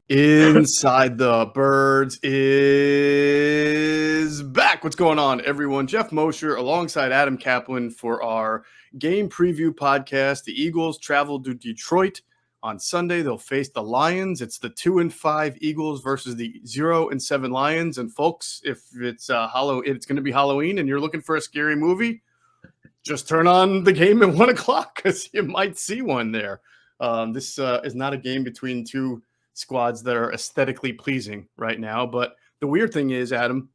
Inside the Birds is back. What's going on, everyone? Geoff Mosher alongside Adam Caplan for our game preview podcast. The Eagles travel to Detroit on Sunday. They'll face the Lions. It's the 2-5 Eagles versus the 0-7 Lions. And folks, if it's it's going to be Halloween and you're looking for a scary movie, just turn on the game at 1 o'clock because you might see one there. This is not a game between two squads that are aesthetically pleasing right now. But the weird thing is, Adam,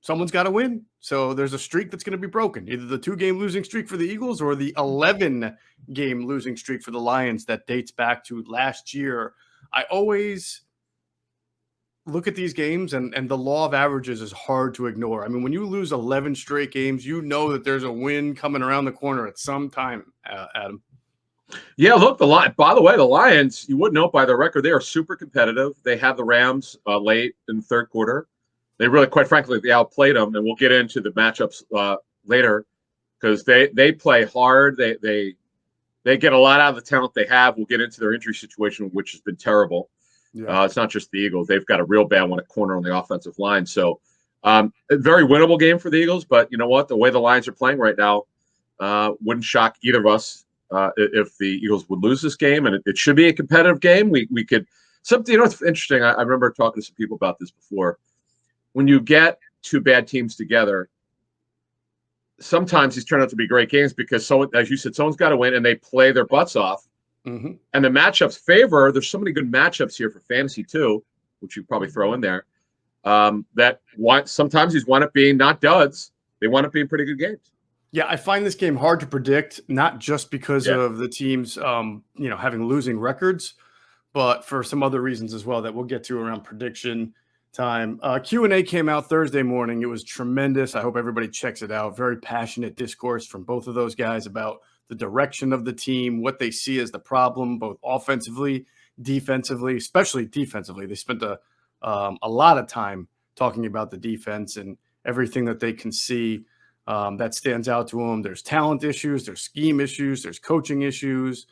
someone's got to win. So there's a streak that's going to be broken, either the 2-game losing streak for the Eagles or the 11-game losing streak for the Lions that dates back to last year. I always look at these games, and the law of averages is hard to ignore. I mean, when you lose 11 straight games, you know that there's a win coming around the corner at some time, Adam. Yeah, look, by the way, the Lions, you wouldn't know by their record, they are super competitive. They had the Rams late in the third quarter. They really, quite frankly, they outplayed them, and we'll get into the matchups later because they play hard. They get a lot out of the talent they have. We'll get into their injury situation, which has been terrible. Yeah. It's not just the Eagles. They've got a real bad one at corner on the offensive line. So a very winnable game for the Eagles, but you know what? The way the Lions are playing right now wouldn't shock either of us. If the Eagles would lose this game, and it should be a competitive game, we could something. You know, it's interesting. I remember talking to some people about this before. When you get two bad teams together, sometimes these turn out to be great games because, as you said, someone's got to win, and they play their butts off. Mm-hmm. And the matchups favor. There's so many good matchups here for fantasy too, which you probably throw in there. Sometimes these wind up being not duds; they wind up being pretty good games. Yeah, I find this game hard to predict, not just because of the teams, having losing records, but for some other reasons as well that we'll get to around prediction time. Q&A came out Thursday morning. It was tremendous. I hope everybody checks it out. Very passionate discourse from both of those guys about the direction of the team, what they see as the problem, both offensively, defensively, especially defensively. They spent a lot of time talking about the defense and everything that they can see that stands out to them. There's talent issues, there's scheme issues, there's coaching issues.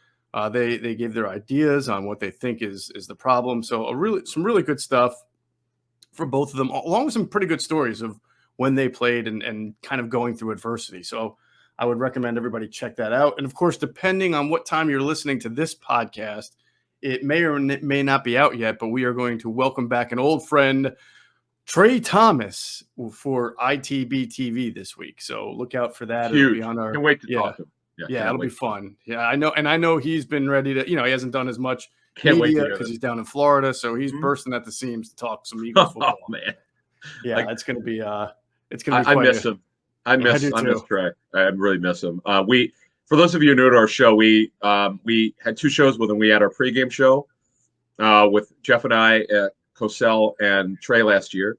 They gave their ideas on what they think is the problem. So some really good stuff for both of them, along with some pretty good stories of when they played and kind of going through adversity. So I would recommend everybody check that out. And of course, depending on what time you're listening to this podcast, it may or may not be out yet, but we are going to welcome back an old friend, Trey Thomas, for ITB TV this week. So look out for that. Huge. It'll be on our, can't wait to talk to him. Yeah, it'll be fun. Yeah, I know. And I know he's been ready to, he hasn't done as much media because he's down in Florida. So he's bursting at the seams to talk some Eagles football. Oh, man. Yeah, it's going to be fun. I miss him. I miss Trey. I really miss him. For those of you new to our show, we had two shows with him. We had our pregame show with Geoff and I at Cosell and Trey last year.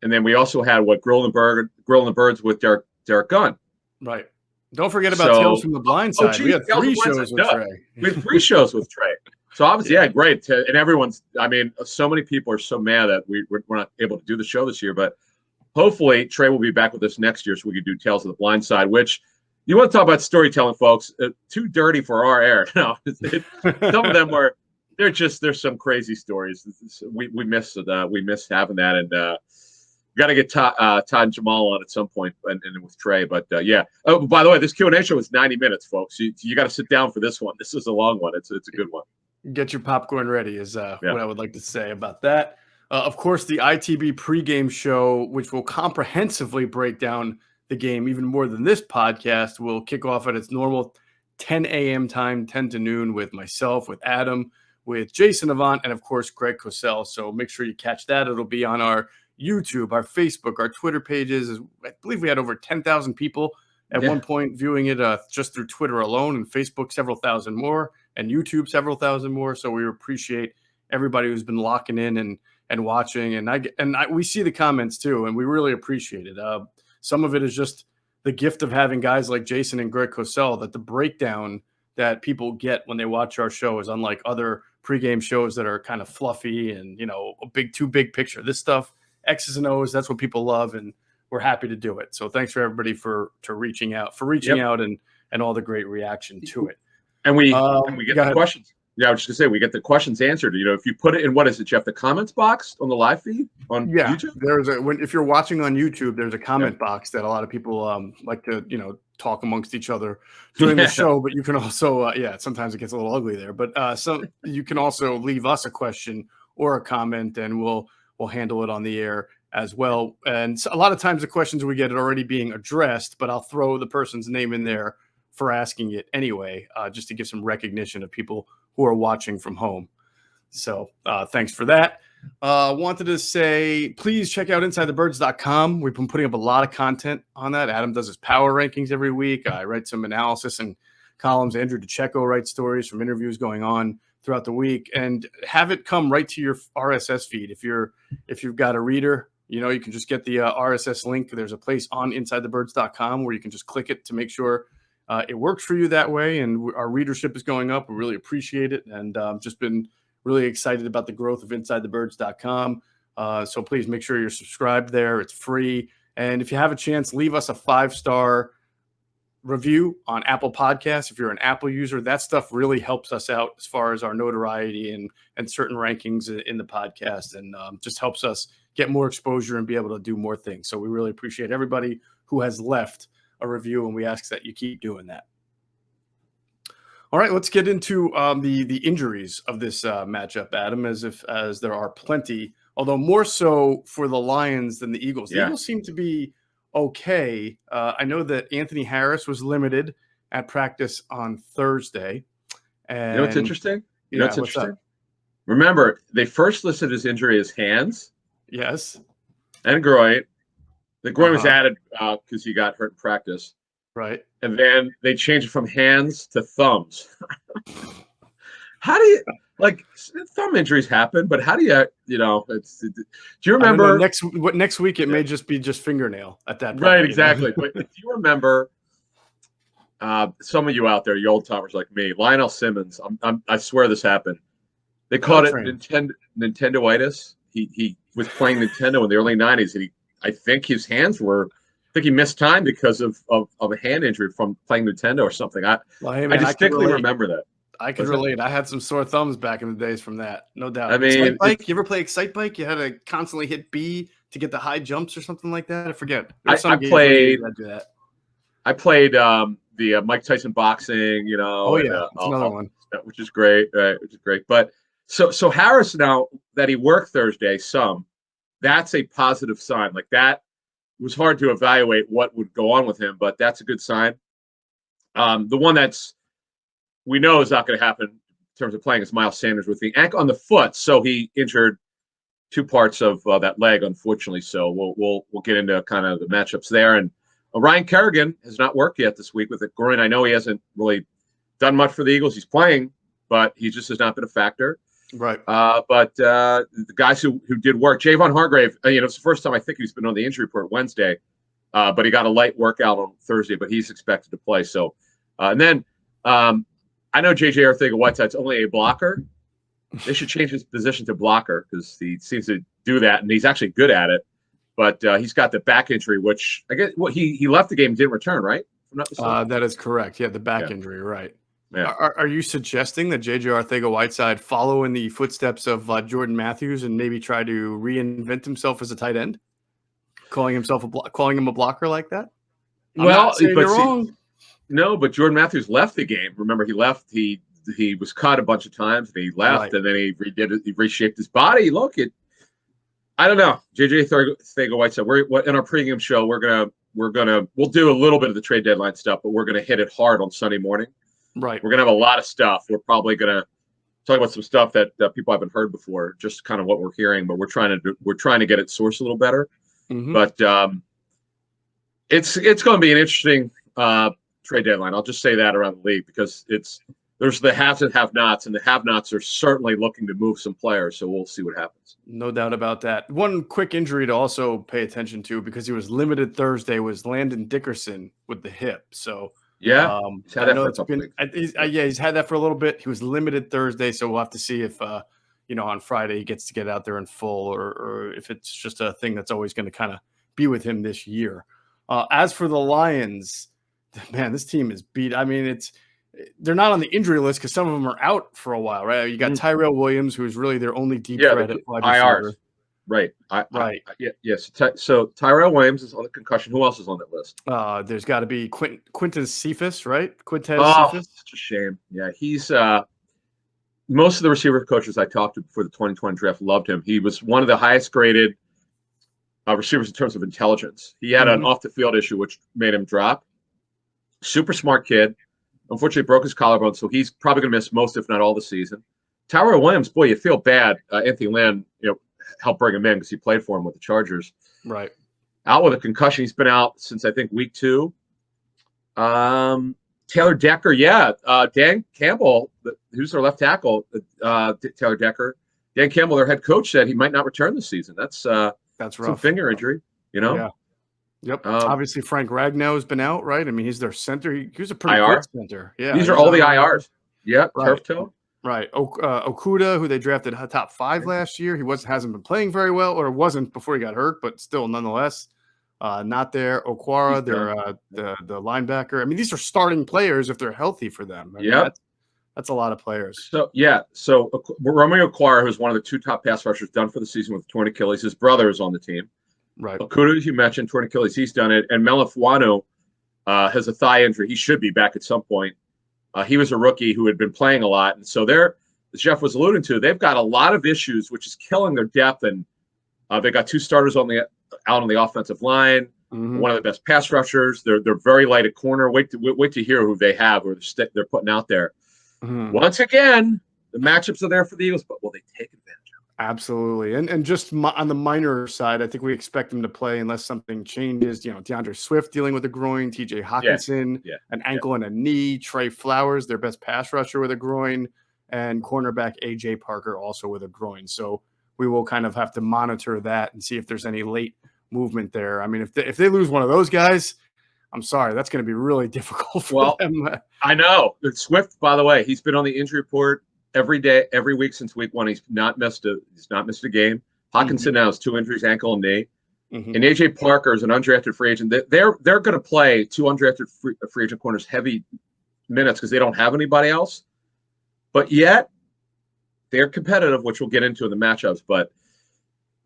And then we also had Grilling the Birds with Derek Gunn. Right. Don't forget about Tales from the Blind Side. We had 3 shows with Trey. We had 3 shows with Trey. So obviously, great. And everyone's, so many people are so mad that we're not able to do the show this year. But hopefully, Trey will be back with us next year so we can do Tales of the Blind Side, which you want to talk about storytelling, folks. Too dirty for our air. No, some of them were, there's some crazy stories. We miss having that. And, got to get Todd and Jamal on at some point and with Trey. But, yeah. Oh, by the way, this Q&A show is 90 minutes, folks. You got to sit down for this one. This is a long one. It's a good one. Get your popcorn ready is what I would like to say about that. Of course, the ITB pregame show, which will comprehensively break down the game even more than this podcast, will kick off at its normal 10 a.m. time, 10 to noon, with myself, with Adam, with Jason Avant, and, of course, Greg Cosell. So make sure you catch that. It'll be on our YouTube, our Facebook, our Twitter pages. I believe we had over 10,000 people at one point viewing it just through Twitter alone, and Facebook several thousand more, and YouTube several thousand more. So we appreciate everybody who's been locking in and watching. And we see the comments too, and we really appreciate it. Some of it is just the gift of having guys like Jason and Greg Cosell, that the breakdown that people get when they watch our show is unlike other pregame shows that are kind of fluffy and, too big picture. This stuff, X's and O's, that's what people love, and we're happy to do it. So thanks for everybody for reaching out and all the great reaction to it. And we get the questions. Yeah, I was just gonna say we get the questions answered. If you put it in what is it, Geoff? The comments box on the live feed on YouTube. If you're watching on YouTube, there's a Yeah. comment box that a lot of people like to talk amongst each other during the show. But you can also sometimes it gets a little ugly there. But so you can also leave us a question or a comment, and we'll handle it on the air as well. And so a lot of times the questions we get are already being addressed, but I'll throw the person's name in there for asking it anyway, just to give some recognition of people who are watching from home. So thanks for that. Wanted to say, please check out InsideTheBirds.com. We've been putting up a lot of content on that. Adam does his power rankings every week. I write some analysis and columns. Andrew DeCecco writes stories from interviews going on throughout the week, and have it come right to your RSS feed. If you've got a reader, you can just get the RSS link. There's a place on InsideTheBirds.com where you can just click it to make sure it works for you that way. And our readership is going up. We really appreciate it, and just been really excited about the growth of InsideTheBirds.com. So please make sure you're subscribed there. It's free. And if you have a chance, leave us a 5-star review on Apple Podcasts. If you're an Apple user, that stuff really helps us out as far as our notoriety and certain rankings in the podcast, and just helps us get more exposure and be able to do more things. So we really appreciate everybody who has left a review, and we ask that you keep doing that. All right, let's get into the injuries of this matchup, Adam, as there are plenty, although more so for the Lions than the Eagles. The Eagles seem to be okay. I know that Anthony Harris was limited at practice on Thursday. And What's interesting? What's interesting? Up? Remember, they first listed his injury as hands. Yes. And groin. The groin was added because he got hurt in practice. Right. And then they changed it from hands to thumbs. How do you thumb injuries happen? But how do you do you remember next week? It may just be fingernail at that point. Right, exactly. But if you remember, some of you out there, you old timers like me, Lionel Simmons. I swear this happened. They called it Nintendoitis. He was playing Nintendo in the early '90s, and I think his hands were. I think he missed time because of a hand injury from playing Nintendo or something. I distinctly remember that. I can relate. I had some sore thumbs back in the days from that, no doubt. I mean, Excite Bike. You ever play Excite Bike? You had to constantly hit B to get the high jumps or something like that. I forget. I played the Mike Tyson boxing. That's another one, which is great. Which is great. But so Harris, now that he worked Thursday, that's a positive sign. Like that. It was hard to evaluate what would go on with him, but that's a good sign. The one we know is not going to happen in terms of playing is Miles Sanders with the ankle on the foot. So he injured 2 parts of that leg, unfortunately. So we'll get into kind of the matchups there. And Ryan Kerrigan has not worked yet this week with a groin. I know he hasn't really done much for the Eagles. He's playing, but he just has not been a factor. Right. But the guys who did work, Javon Hargrave, it's the first time I think he's been on the injury report Wednesday, but he got a light workout on Thursday, but he's expected to play. So, and then I know J.J. Arcega-Whiteside's only a blocker. They should change his position to blocker because he seems to do that, and he's actually good at it. But he's got the back injury, which I guess he left the game and didn't return, right? If I'm not mistaken. That is correct. Yeah, the back injury, right. Yeah. Are you suggesting that J.J. Arcega-Whiteside follow in the footsteps of Jordan Matthews and maybe try to reinvent himself as a tight end, calling him a blocker like that? You're wrong. No, but Jordan Matthews left the game. Remember, he left. He was cut a bunch of times, and he left, and then he redid it. He reshaped his body. I don't know. J.J. Arcega-Whiteside. In our pregame show, we'll do a little bit of the trade deadline stuff, but we're gonna hit it hard on Sunday morning. Right. We're going to have a lot of stuff. We're probably going to talk about some stuff that people haven't heard before, just kind of what we're hearing, but we're trying to get it sourced a little better. Mm-hmm. But it's going to be an interesting trade deadline. I'll just say that around the league because there's the haves and have-nots, and the have-nots are certainly looking to move some players, so we'll see what happens. No doubt about that. One quick injury to also pay attention to because he was limited Thursday was Landon Dickerson with the hip. So yeah, he's had that for a little bit. He was limited Thursday, so we'll have to see if on Friday he gets to get out there in full, or if it's just a thing that's always going to kind of be with him this year. As for the Lions, man, this team is beat. I mean, they're not on the injury list because some of them are out for a while, right? You got Tyrell Williams, who's really their only deep threat at wide receiver. Right. Right. Yes. So Tyrell Williams is on the concussion. Who else is on that list? There's got to be Quintez Cephas, right? Oh, Cephas. such a shame. Yeah, he's most of the receiver coaches I talked to before the 2020 draft loved him. He was one of the highest graded receivers in terms of intelligence. He had an off the field issue which made him drop. Super smart kid. Unfortunately, broke his collarbone, so he's probably going to miss most, if not all, the season. Tyrell Williams, boy, you feel bad. Anthony Lynn, helped bring him in because he played for him with the Chargers. Right. Out with a concussion. He's been out since, I think, week 2. Taylor Decker, Dan Campbell, who's their left tackle, Taylor Decker. Dan Campbell, their head coach, said he might not return this season. That's rough. Some finger injury, Yeah. Yep. Obviously, Frank Ragnow's been out, right? I mean, he's their center. He was a pretty IR. good center. Yeah. These are all the IRs. Yeah. Right. Turf toe. Right. Okuda, who they drafted top 5 last year, hasn't been playing very well, or wasn't before he got hurt, but still, nonetheless, not there. Okwara, the linebacker. I mean, these are starting players if they're healthy for them. That's a lot of players. So Romeo Okwara, who's one of the 2 top pass rushers done for the season with torn Achilles, his brother is on the team. Right. Okuda, as you mentioned, torn Achilles, he's done it. And Melifuano has a thigh injury. He should be back at some point. He was a rookie who had been playing a lot. And so as Geoff was alluding to, they've got a lot of issues, which is killing their depth. And they got 2 starters out on the offensive line, one of the best pass rushers. They're very light at corner. Wait to hear who they have or they're putting out there. Once again, the matchups are there for the Eagles, but will they take advantage of it? Absolutely. And just on the minor side, I think we expect them to play unless something changes. DeAndre Swift dealing with a groin, TJ Hawkinson, an ankle and a knee, Trey Flowers, their best pass rusher with a groin, and cornerback AJ Parker also with a groin. So we will kind of have to monitor that and see if there's any late movement there. I mean, if they lose one of those guys, I'm sorry, that's going to be really difficult for them. I know. Swift, by the way, he's been on the injury report every day, every week since week 1. He's not missed a game. Hawkinson now has 2 injuries, ankle and knee. And AJ Parker is an undrafted free agent. They're going to play 2 undrafted free agent corners heavy minutes because they don't have anybody else. But yet they're competitive, which we'll get into in the matchups. But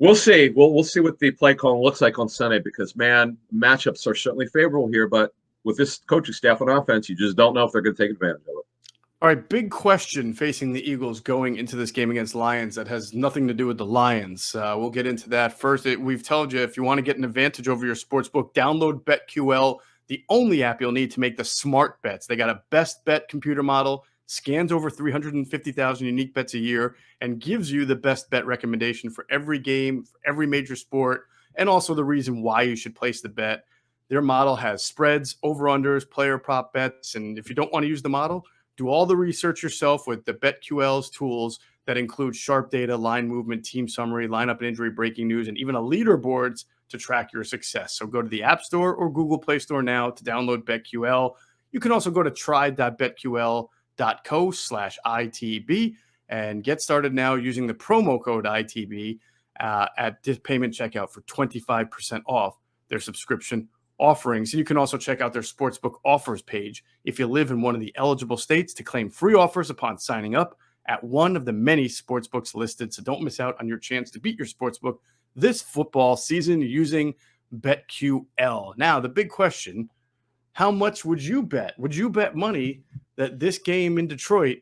we'll see. We'll see what the play calling looks like on Sunday because, man, matchups are certainly favorable here. But with this coaching staff on offense, you just don't know if they're going to take advantage of it. All right, big question facing the Eagles going into this game against Lions that has nothing to do with the Lions. We'll get into that. First, we've told you if you want to get an advantage over your sportsbook, download BetQL, the only app you'll need to make the smart bets. They got a best bet computer model, scans over 350,000 unique bets a year, and gives you the best bet recommendation for every game, for every major sport, and also the reason why you should place the bet. Their model has spreads, over-unders, player prop bets, and if you don't want to use the model, do all the research yourself with the BetQL's tools that include sharp data, line movement, team summary, lineup and injury breaking news, and even a leaderboards to track your success. So go to the App Store or Google Play Store now to download BetQL. You can also go to try.betql.co/ITB and get started now using the promo code ITB at this payment checkout for 25% off their subscription offerings. And you can also check out their sportsbook offers page if you live in one of the eligible states to claim free offers upon signing up at one of the many sportsbooks listed. So don't miss out on your chance to beat your sportsbook this football season using BetQL. Now, the big question, how much would you bet? Would you bet money that this game in Detroit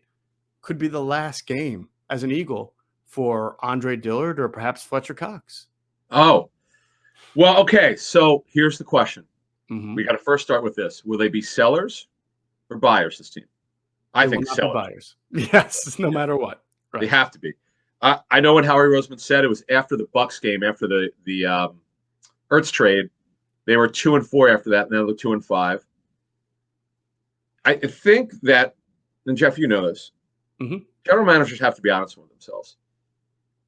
could be the last game as an Eagle for Andre Dillard or perhaps Fletcher Cox? Oh, well, okay. So here's the question. We got to first start with this. Will they be sellers or buyers, this team? I think sellers. Buyers. Yes, no matter what. Right. They have to be. I know what Howie Roseman said. It was after the Bucs game, after the Ertz trade. They were 2-4 after that, and now they're 2-5. I think that, and Geoff, you know this, general managers have to be honest with themselves.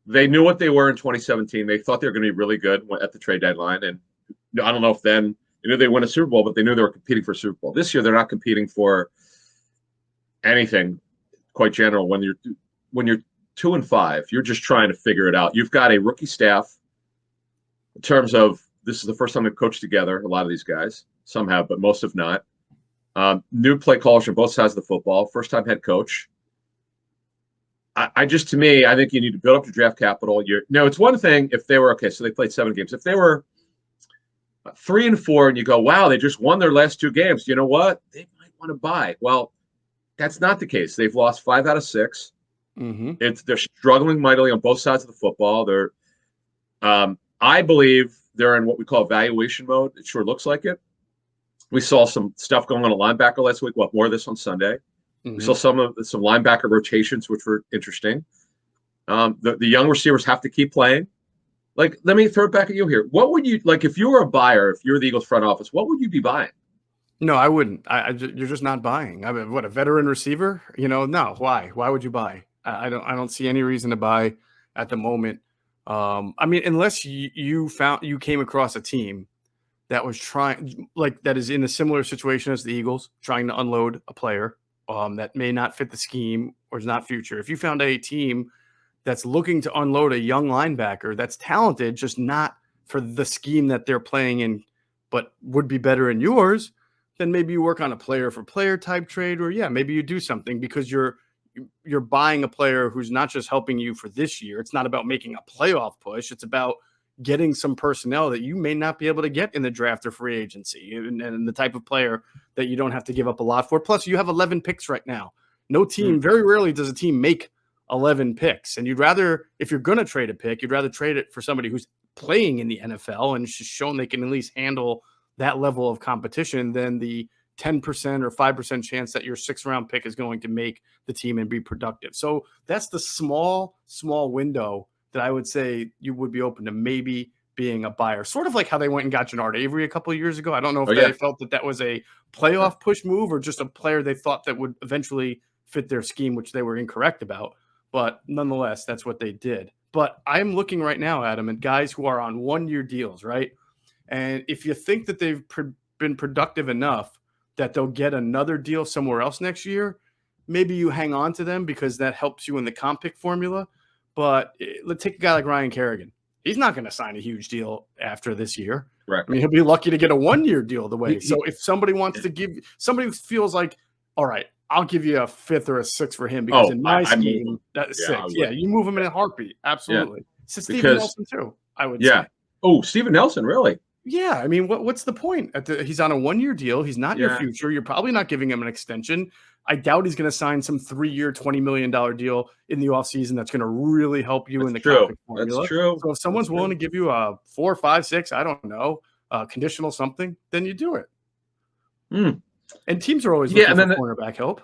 They knew what they were in 2017. They thought they were going to be really good at the trade deadline. And I don't know if then they knew they win a Super Bowl, but they knew they were competing for a Super Bowl. This year, they're not competing for anything quite general. When you're 2-5, you're just trying to figure it out. You've got a rookie staff in terms of this is the first time they've coached together, a lot of these guys. Some have, but most have not. New play callers from both sides of the football. First time head coach. I just, to me, I think you need to build up your draft capital. It's one thing if they were okay. So they played 7 games. If they were 3-4, and you go, wow, they just won their last 2 games. You know what? They might want to buy. Well, that's not the case. They've lost 5 out of 6. Mm-hmm. They're struggling mightily on both sides of the football. I believe they're in what we call evaluation mode. It sure looks like it. We saw some stuff going on a linebacker last week. We'll have more of this on Sunday. Mm-hmm. We saw some linebacker rotations, which were interesting. The young receivers have to keep playing. Like, let me throw it back at you here. What would you like if you were a buyer? If you're the Eagles front office, what would you be buying? No, I wouldn't. You're just not buying. I mean, what, a veteran receiver? No. Why? Why would you buy? I don't see any reason to buy at the moment. I mean, unless you came across a team that was that is in a similar situation as the Eagles, trying to unload a player that may not fit the scheme or is not future. If you found a team that's looking to unload a young linebacker that's talented, just not for the scheme that they're playing in, but would be better in yours, then maybe you work on a player for player type trade, or maybe you do something because you're buying a player who's not just helping you for this year. It's not about making a playoff push. It's about getting some personnel that you may not be able to get in the draft or free agency, and the type of player that you don't have to give up a lot for. Plus, you have 11 picks right now. No team, very rarely does a team make 11 picks. And if you're going to trade a pick, you'd rather trade it for somebody who's playing in the NFL and shown they can at least handle that level of competition than the 10% or 5% chance that your 6th-round pick is going to make the team and be productive. So that's the small window that I would say you would be open to maybe being a buyer. Sort of like how they went and got Jannard Avery a couple of years ago. I don't know if they felt that was a playoff push move or just a player they thought that would eventually fit their scheme, which they were incorrect about. But nonetheless, that's what they did. But I'm looking right now, Adam, at guys who are on 1-year deals, right? And if you think that they've been productive enough that they'll get another deal somewhere else next year, maybe you hang on to them because that helps you in the comp pick formula. But let's take a guy like Ryan Kerrigan. He's not going to sign a huge deal after this year. Right. I mean, he'll be lucky to get a 1-year deal the way. So if somebody wants to give – somebody who feels like, all right, I'll give you a 5th or a 6th for him because in my scheme, that's 6. Yeah, you move him in a heartbeat. Absolutely. So Steven Nelson too, I would say. Oh, Steven Nelson, really? Yeah, I mean, what's the point? He's on a 1-year deal. He's not your future. You're probably not giving him an extension. I doubt he's going to sign some 3-year, $20 million deal in the offseason that's going to really help you in the comp formula. That's true. So if someone's willing to give you a 4, 5, 6, I don't know, conditional something, then you do it. And teams are always looking for cornerback help.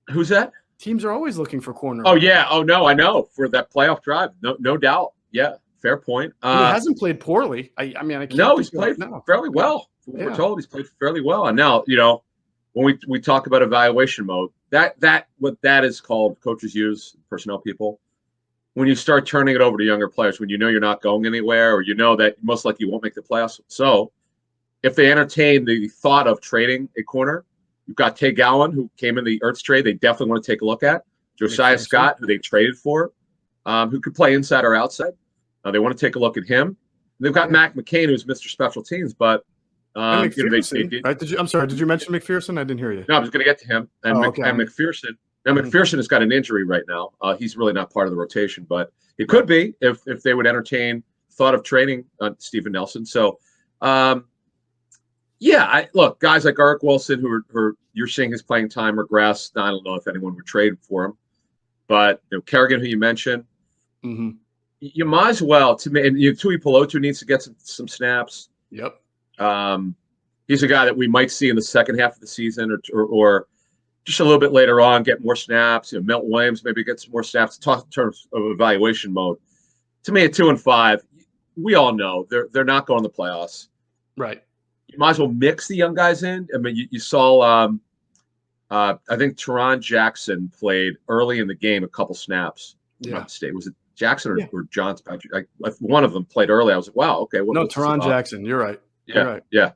Who's that? Teams are always looking for cornerback. Oh, yeah. Oh, no, I know. For that playoff drive. No doubt. Yeah. Fair point. He hasn't played poorly. I can't. No, he's played fairly well. We're told he's played fairly well. And now, when we talk about evaluation mode, what that is called, coaches use, personnel people, when you start turning it over to younger players, when you're not going anywhere, or that most likely you won't make the playoffs. So if they entertain the thought of trading a corner, you've got Tay Gowan, who came in the Ertz trade. They definitely want to take a look at. Josiah Scott, who they traded for, who could play inside or outside. They want to take a look at him. They've got Mac McCain, who's Mr. Special Teams, but right? Did you mention McPherson? I didn't hear you. No, I was going to get to him. And McPherson. Now McPherson has got an injury right now. He's really not part of the rotation, but it could be if they would entertain thought of trading Steven Nelson. So, look, guys like Eric Wilson, who are you're seeing his playing time regress. I don't know if anyone would trade for him, but Kerrigan, who you mentioned. Mm-hmm. You might as well and Tui Pelotu needs to get some snaps. Yep. He's a guy that we might see in the second half of the season or just a little bit later on get more snaps. Milton Williams maybe get some more snaps. Talk in terms of evaluation mode. To me, at 2 and 5, we all know they're not going to the playoffs. Right. You might as well mix the young guys in. I mean, you saw I think Teron Jackson played early in the game a couple snaps. Yeah. Was it Jackson or Johns Patrick? One of them played early. I was like, wow, okay. Teron Jackson. You're right. Yeah. You're right. Yeah.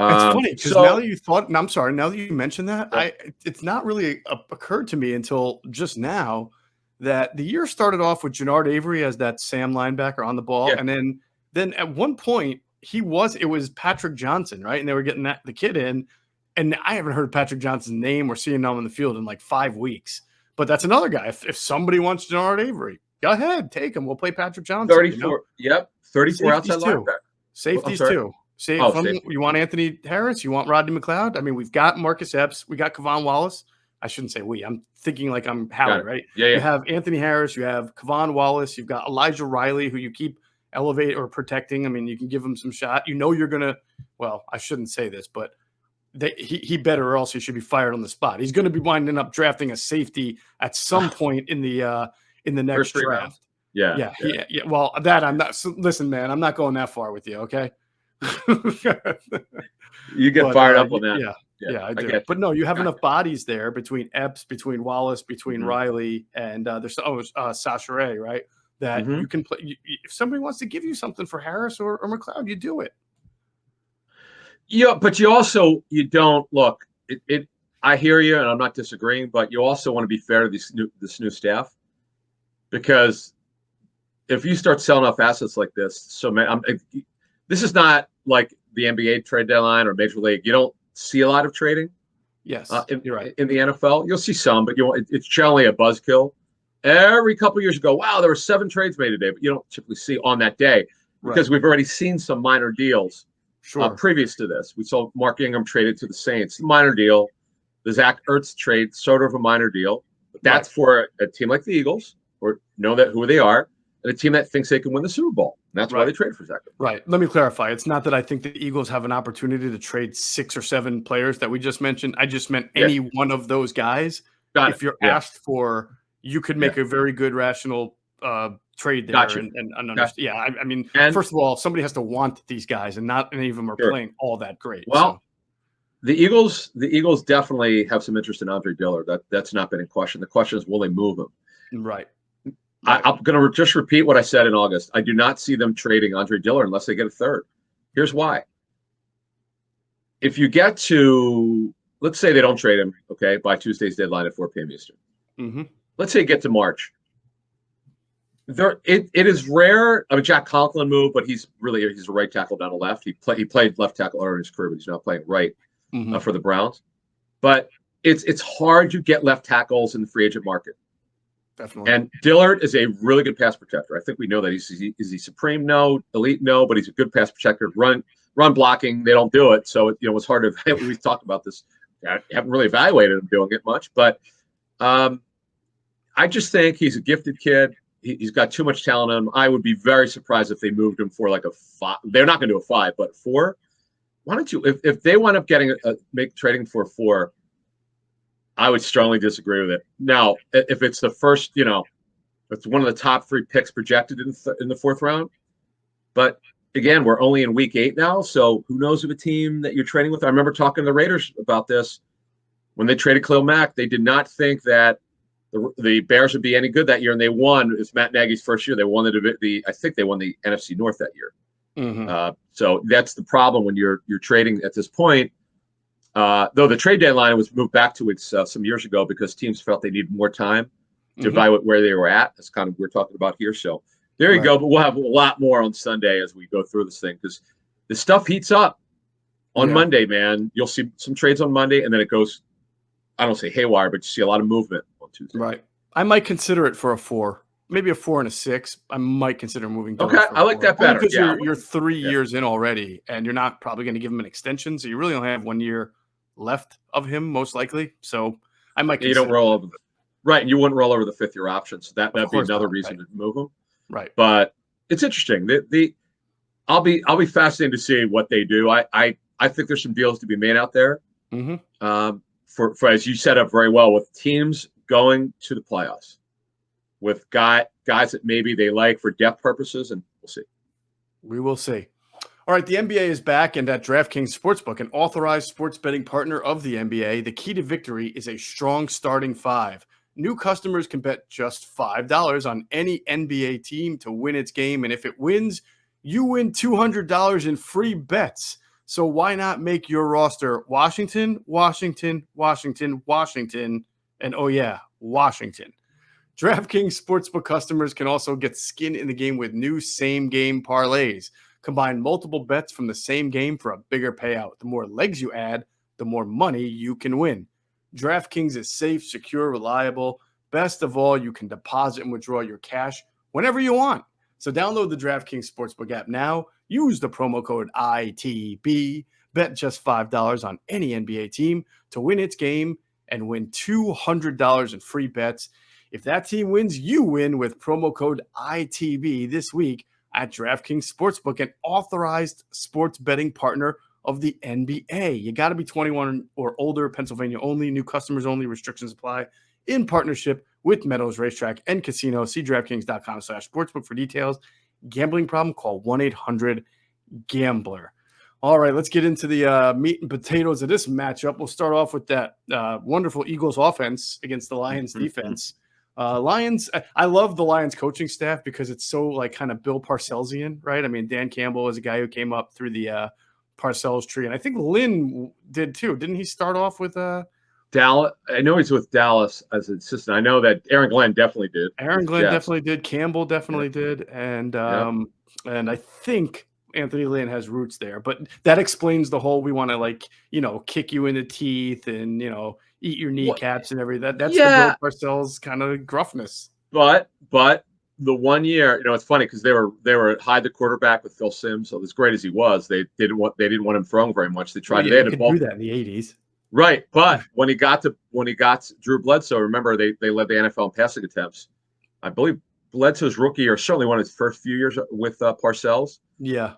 It's funny because now that you mentioned that, it's not really occurred to me until just now that the year started off with Jannard Avery as that Sam linebacker on the ball. And then at one point it was Patrick Johnson, right? And they were getting the kid in. And I haven't heard Patrick Johnson's name or seen him on the field in like 5 weeks. But that's another guy. If somebody wants Jannard Avery, go ahead, take him. We'll play Patrick Johnson. 34. Yep. 34 Safeties outside too. linebacker. Safeties too. Safety. You want Anthony Harris? You want Rodney McLeod? I mean, we've got Marcus Epps. We got Kevon Wallace. I shouldn't say we. I'm thinking like I'm Howie, right? Yeah. You have Anthony Harris. You have Kevon Wallace. You've got Elijah Riley, who you keep elevating or protecting. I mean, you can give him some shot. You know you're going to – well, I shouldn't say this, but he better or else he should be fired on the spot. He's going to be winding up drafting a safety at some point in the next draft. Yeah. Well, that I'm not. So listen, man, I'm not going that far with you. Okay. You get fired up on that. Yeah, I do. But no, you have enough bodies there between Epps, between Wallace, between Riley, and there's Sasha Ray, right? That you can play. If somebody wants to give you something for Harris or McLeod, you do it. Yeah, but you don't look. I hear you, and I'm not disagreeing. But you also want to be fair to this new staff, because if you start selling off assets like this, this is not like the NBA trade deadline or Major League. You don't see a lot of trading. Yes, you're right. In the NFL, you'll see some, but it's generally a buzzkill. Every couple of years ago, wow, there were 7 trades made today, but you don't typically see on that day because we've already seen some minor deals. Sure. Previous to this, we saw Mark Ingram traded to the Saints, minor deal. The Zach Ertz trade, sort of a minor deal, but that's for a team like the Eagles, or know that who they are, and a team that thinks they can win the Super Bowl. And that's why they trade for Zach Ertz. Right. Let me clarify. It's not that I think the Eagles have an opportunity to trade 6 or 7 players that we just mentioned. I just meant any one of those guys. If you're asked for, you could make a very good rational trade there. Gotcha. And understand. Yeah, I mean, first of all, somebody has to want these guys, and not any of them are playing all that great. Well, the Eagles definitely have some interest in Andre Dillard. That's not been in question. The question is, will they move him? Right. I'm going to just repeat what I said in August. I do not see them trading Andre Dillard unless they get a third. Here's why. If you get to, let's say they don't trade him, okay, by Tuesday's deadline at 4 p.m. Eastern. Mm-hmm. Let's say you get to March. It is rare. I mean, Jack Conklin moved, but he's a right tackle down the left. He played left tackle earlier in his career, but he's not playing right for the Browns. But it's hard to get left tackles in the free agent market. Definitely. And Dillard is a really good pass protector. I think we know that. Is he supreme? No. Elite? No. But he's a good pass protector. Run blocking, they don't do it. So it's hard to. We've talked about this. I haven't really evaluated him doing it much, but I just think he's a gifted kid. He's got too much talent in him. I would be very surprised if they moved him for like a 5. They're not going to do a 5, but 4. Why don't you? If they wind up getting trading for 4, I would strongly disagree with it. Now, if it's the first, it's one of the top 3 picks projected in the 4th round. But again, we're only in week 8 now, so who knows of a team that you're trading with? I remember talking to the Raiders about this when they traded Khalil Mack. They did not think that the Bears would be any good that year, and they won. It's Matt Nagy's first year. They won I think they won the NFC North that year. Mm-hmm. So that's the problem when you're trading at this point. Though the trade deadline was moved back to some years ago because teams felt they needed more time to evaluate where they were at. That's kind of what we're talking about here. So there you go. But we'll have a lot more on Sunday as we go through this thing, because the stuff heats up on Monday, man. You'll see some trades on Monday, and then it goes, I don't say haywire, but you see a lot of movement on Tuesday. Right. I might consider it for a 4, maybe a 4 and a 6. I might consider moving. Okay, I like that better. Because you're 3 years in already, and you're not probably going to give him an extension, so you really only have 1 year left of him, most likely. So I might. You don't roll over, right? And you wouldn't roll over the 5th year option, so that'd be another reason to move him. Right. But it's interesting. I'll be fascinated to see what they do. I think there's some deals to be made out there. Mm-hmm. For as you set up very well, with teams going to the playoffs, with guys that maybe they like for depth purposes, and we'll see. We will see. All right, the NBA is back, and at DraftKings Sportsbook, an authorized sports betting partner of the NBA, the key to victory is a strong starting 5. New customers can bet just $5 on any NBA team to win its game, and if it wins, you win $200 in free bets. So why not make your roster Washington, Washington, Washington, Washington, and oh yeah, Washington. DraftKings Sportsbook customers can also get skin in the game with new same-game parlays. Combine multiple bets from the same game for a bigger payout. The more legs you add, the more money you can win. DraftKings is safe, secure, reliable. Best of all, you can deposit and withdraw your cash whenever you want. So download the DraftKings Sportsbook app now. Use the promo code ITB. Bet just $5 on any NBA team to win its game and win $200 in free bets. If that team wins, you win with promo code ITB this week at DraftKings Sportsbook, an authorized sports betting partner of the NBA. You got to be 21 or older, Pennsylvania only, new customers only, restrictions apply. In partnership with Meadows Racetrack and Casino. See DraftKings.com/sportsbook for details. Gambling problem? Call 1-800-GAMBLER. All right, let's get into the meat and potatoes of this matchup. We'll start off with that wonderful Eagles offense against the Lions defense. Lions, I love the Lions coaching staff because it's so like kind of Bill Parcellsian, right? I mean, Dan Campbell is a guy who came up through the Parcells tree, and I think Lynn did too. Didn't he start off with Dallas? I know he's with Dallas as an assistant. I know that Aaron Glenn definitely did. Aaron Glenn definitely did. Campbell definitely did, and I think Anthony Lynn has roots there, but that explains the whole we want to kick you in the teeth and eat your kneecaps and everything. That's the Bill Parcells kind of gruffness. But the 1 year, it's funny because they were hide the quarterback with Phil Simms. So as great as he was, they didn't want him throwing very much. They tried. They could do that in the 80s, right? But when he got Drew Bledsoe, remember they led the NFL in passing attempts. I believe Bledsoe's rookie or certainly one of his first few years with Parcells. Yeah.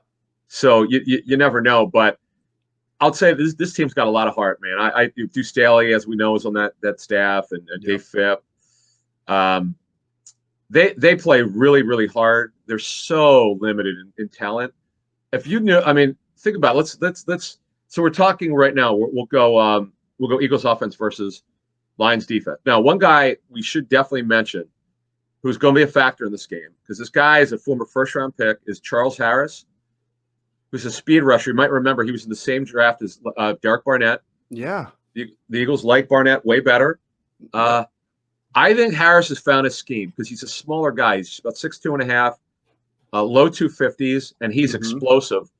So you never know, but I'll say this team's got a lot of heart, man. I do Staley, as we know, is on that staff, and Dave Phipp. They play really, really hard. They're so limited in talent. If you knew, I mean, think about it. Let's. So we're talking right now. We'll go Eagles offense versus Lions defense. Now, one guy we should definitely mention who's going to be a factor in this game, because this guy is a former first-round pick, is Charles Harris, who's a speed rusher. You might remember he was in the same draft as Derek Barnett. Yeah. The Eagles like Barnett way better. I think Harris has found his scheme because he's a smaller guy. He's about 6'2.5", low 250s, and he's explosive.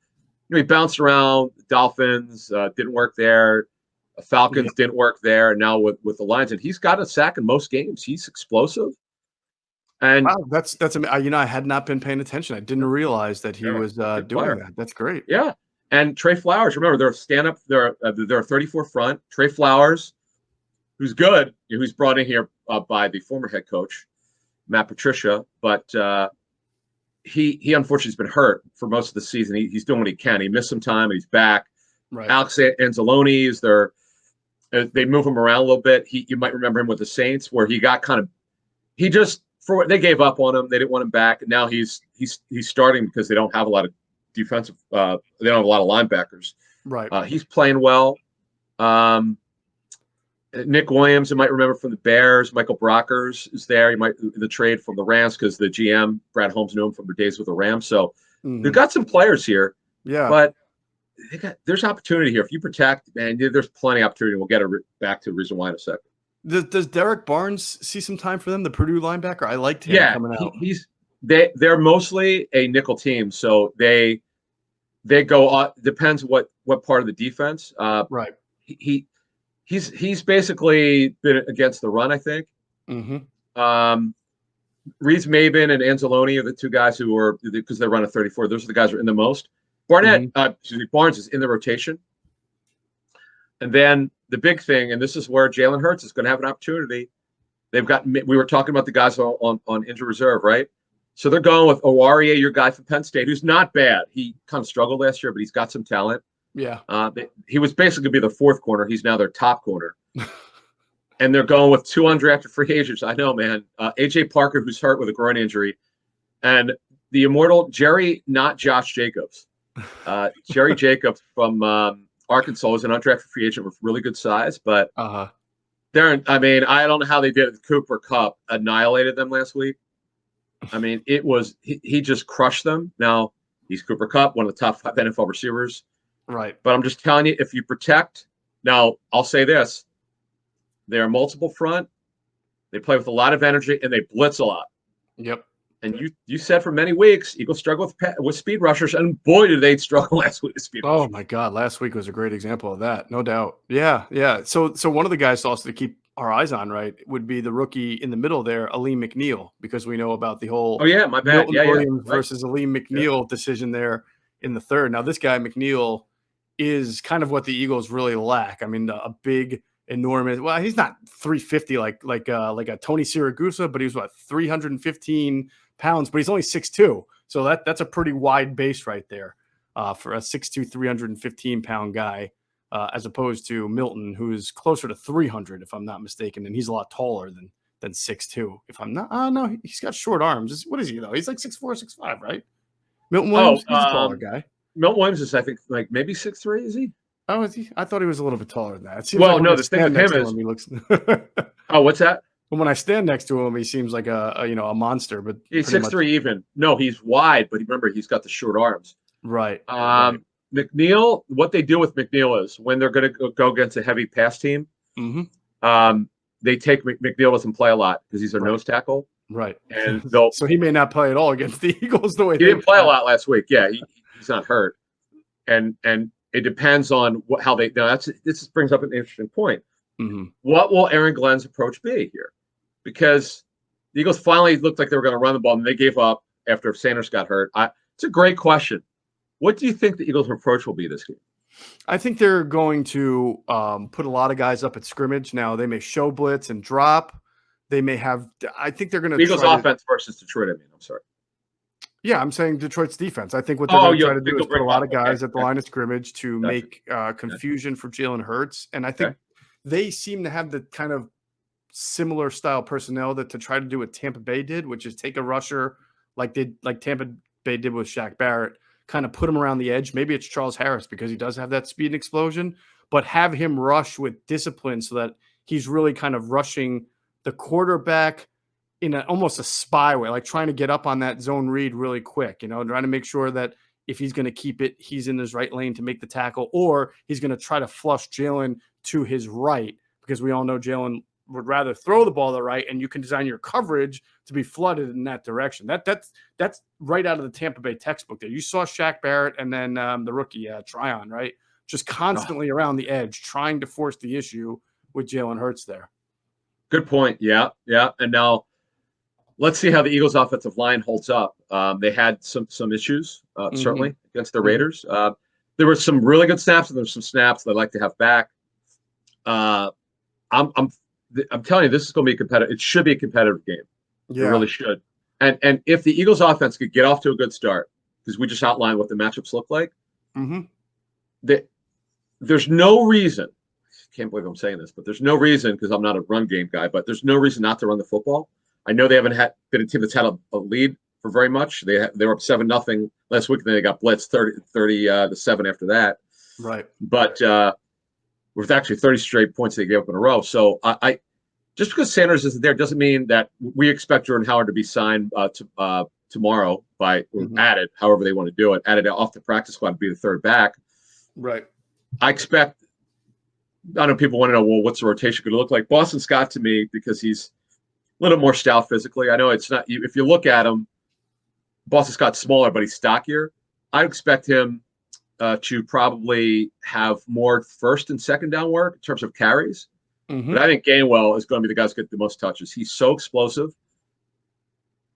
He bounced around. Dolphins didn't work there. Falcons didn't work there. And now with the Lions, and he's got a sack in most games. He's explosive. And wow, that's I had not been paying attention. I didn't realize that he was doing that. That's great. Yeah, and Trey Flowers. Remember, they're stand-up. They're a 34 front. Trey Flowers, who's good, who's brought in here by the former head coach Matt Patricia, but he unfortunately has been hurt for most of the season. He's doing what he can. He missed some time, and he's back. Right. Alex Anzalone is there. They move him around a little bit. You might remember him with the Saints, where he got they gave up on him. They didn't want him back. And now he's starting because they don't have a lot of defensive. They don't have a lot of linebackers. Right. He's playing well. Nick Williams, you might remember from the Bears. Michael Brockers is there. The trade from the Rams because the GM Brad Holmes knew him from the days with the Rams. So they've got some players here. Yeah. But there's opportunity here if you protect. Man, there's plenty of opportunity. We'll get back to the reason why in a second. Does Derek Barnes see some time for them? The Purdue linebacker, I liked him coming out. They're mostly a nickel team, so they go. Depends what part of the defense. Right. He's basically been against the run, I think. Mm-hmm. Reeves Maben and Anzalone are the two guys who are, because they run a 34. Those are the guys who are in the most. Barnett, Barnes is in the rotation. And then the big thing, and this is where Jalen Hurts is going to have an opportunity. We were talking about the guys on injured reserve, right? So they're going with Owarie, your guy from Penn State, who's not bad. He kind of struggled last year, but he's got some talent. Yeah. He was basically going to be the fourth corner. He's now their top corner. And they're going with 2 undrafted free agents. I know, man. A.J. Parker, who's hurt with a groin injury. And the immortal Jerry, not Josh Jacobs. Jerry Jacobs from Arkansas was an undrafted free agent with really good size. But I don't know how they did it. Cooper Kupp annihilated them last week. I mean, he just crushed them. Now, he's Cooper Kupp, one of the top 5 NFL receivers. Right. But I'm just telling you, if you protect – now, I'll say this. They're multiple front. They play with a lot of energy, and they blitz a lot. Yep. And you said for many weeks, Eagles struggle with speed rushers, and boy, did they struggle last week with speed rushers. Oh my God, last week was a great example of that, no doubt. Yeah, yeah. So one of the guys also to keep our eyes on, right, would be the rookie in the middle there, Aleem McNeil, because we know about the Oh whole yeah, my bad. Milton Yeah, Williams right. versus Aleem McNeil decision there in the third. Now, this guy McNeil is kind of what the Eagles really lack. I mean, a big, enormous. Well, he's not 350 like a Tony Siragusa, but he was what 315 pounds, but he's only 6'2", so that's a pretty wide base right there for a 6'2", 315-pound guy. As opposed to Milton, who is closer to 300, if I'm not mistaken, and he's a lot taller than 6'2". If I'm not, no, he's got short arms. What is he though? He's like 6'4", 6'5", right? Milton Williams, he's a taller guy. Milton Williams is, I think, like maybe 6'3", is he? Oh, is he? I thought he was a little bit taller than that. It seems Well, like when no, I the thing with stand him next to is, him, he looks. oh, what's that? When I stand next to him, he seems like a monster. But He's 6'3" even. No, he's wide, but remember, he's got the short arms. Right. Right. McNeil, what they do with McNeil is when they're going to go against a heavy pass team, they take McNeil doesn't play a lot because he's their nose tackle. Right. And so he may not play at all against the Eagles the way he didn't play a lot last week. Yeah, he's not hurt. And it depends on how they. Now this brings up an interesting point. What will Aaron Glenn's approach be here? Because the Eagles finally looked like they were going to run the ball, and they gave up after Sanders got hurt. It's a great question. What do you think the Eagles' approach will be this game? I think they're going to put a lot of guys up at scrimmage. Now, they may show blitz and drop. They may have – I think they're going to Eagles offense versus Detroit, I mean. I'm sorry. Yeah, I'm saying Detroit's defense. I think what they're going to try to do is put a lot of guys at the line of scrimmage to make confusion for Jalen Hurts. And I think they seem to have the kind of similar style personnel to try to do what Tampa Bay did, which is take a rusher like Tampa Bay did with Shaq Barrett, kind of put him around the edge. Maybe it's Charles Harris because he does have that speed and explosion, but have him rush with discipline so that he's really kind of rushing the quarterback in almost a spy way, like trying to get up on that zone read really quick, trying to make sure that if he's going to keep it, he's in his right lane to make the tackle, or he's going to try to flush Jalen to his right, because we all know Jalen would rather throw the ball to the right, and you can design your coverage to be flooded in that direction. That's right out of the Tampa Bay textbook there. You saw Shaq Barrett and then the rookie, Tryon, right? Just constantly around the edge, trying to force the issue with Jalen Hurts there. Good point. Yeah. And now let's see how the Eagles' offensive line holds up. They had some issues, certainly, against the Raiders. There were some really good snaps, and there's some snaps they'd like to have back. I'm telling you, this is going to be competitive. It should be a competitive game. Yeah. It really should. And if the Eagles' offense could get off to a good start, because we just outlined what the matchups look like, there's no reason. I can't believe I'm saying this, but there's no reason, because I'm not a run game guy, but there's no reason not to run the football. I know they haven't been a team that's had a lead for very much. They were up 7-0 last week, and then they got blitzed 30-7 after that. Right. But with actually 30 straight points they gave up in a row. So I just because Sanders isn't there doesn't mean that we expect Jordan Howard to be signed tomorrow or added, however they want to do it, added off the practice squad to be the third back. Right. I expect. I know people want to know, well, what's the rotation going to look like? Boston Scott, to me, because he's a little more stout physically. I know it's not. If you look at him, Boston Scott's smaller, but he's stockier. I expect him to probably have more first and second down work in terms of carries. But I think Gainwell is going to be the guy who's get the most touches. He's so explosive.